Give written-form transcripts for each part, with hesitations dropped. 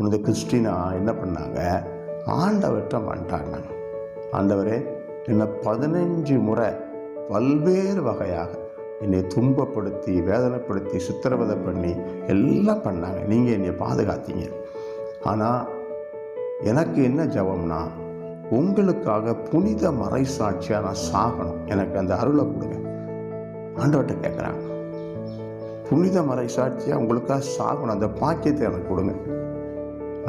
இந்த கிறிஸ்டினா என்ன பண்ணாங்க, ஆண்டவர்கிட்ட மன்றாடினாங்க. ஆண்டவரே, என்னை 15 முறை பல்வேறு வகையாக என்னை துன்பப்படுத்தி, வேதனைப்படுத்தி, சித்திரவதை பண்ணி எல்லாம் பண்ணாங்க. நீங்கள் என்னை பாதுகாத்தீங்க. ஆனால் எனக்கு என்ன ஜெபம்னா, உங்களுக்காக புனித மறைசாட்சியாக நான் சாகணும். எனக்கு அந்த அருளை கொடுங்க. ஆண்டவர்கிட்ட கேட்குறாங்க, புனித மறைசாட்சியாக உங்களுக்காக சாகணும், அந்த பாக்கியத்தை எனக்கு கொடுங்க.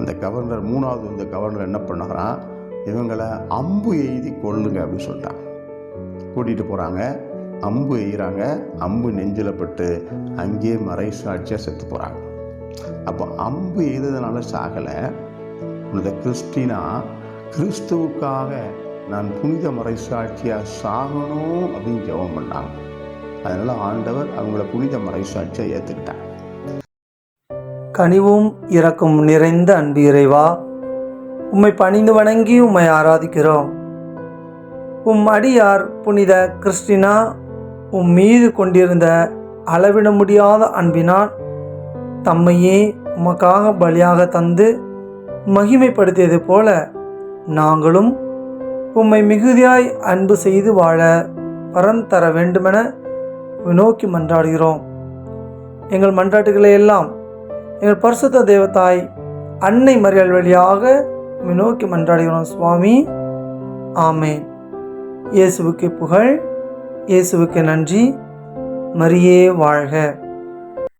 அந்த கவர்னர், 3வது இந்த கவர்னர் என்ன பண்ணுறான், இவங்களை அம்பு எய்தி கொள்ளுங்க அப்படின்னு சொல்லிட்டாங்க. கூட்டிகிட்டு போகிறாங்க, அம்பு எய்கிறாங்க. அம்பு நெஞ்சில் பட்டு அங்கேயே மறைசாட்சியாக செத்து போகிறாங்க. அப்போ அம்பு எய்ததுனால சாகலை. இந்த கிறிஸ்டினா கிறிஸ்துவுக்காக நான் புனித மறைசாட்சியாக சாகணும் அப்படின்னு ஜெபம் பண்ணாங்க. அதனால் ஆண்டவர் அவங்கள புனித மறைசாட்சியை ஏற்றுக்கிட்டாங்க. கனிவும் இரக்கம் நிறைந்த அன்பு இறைவா, உம்மை பணிந்து வணங்கி உம்மை ஆராதிக்கிறோம். உம் அடியார் புனித கிறிஸ்டினா உம் மீது கொண்டிருந்த அளவிட முடியாத அன்பினால் தம்மையே உமக்காக பலியாக தந்து மகிமைப்படுத்தியது போல நாங்களும் உம்மை மிகுதியாய் அன்பு செய்து வாழ வரம் தர வேண்டுமென நோக்கி மன்றாடுகிறோம். எங்கள் மன்றாட்டுகளை எல்லாம் எங்கள் பரிசுத்த தேவதாய் அன்னை மரியாள் வழியாக நோக்கி மன்றாடுகிறோம் சுவாமி. ஆமேன். இயேசுவுக்கு புகழ், இயேசுவுக்கு நன்றி. மரியே வாழ்க.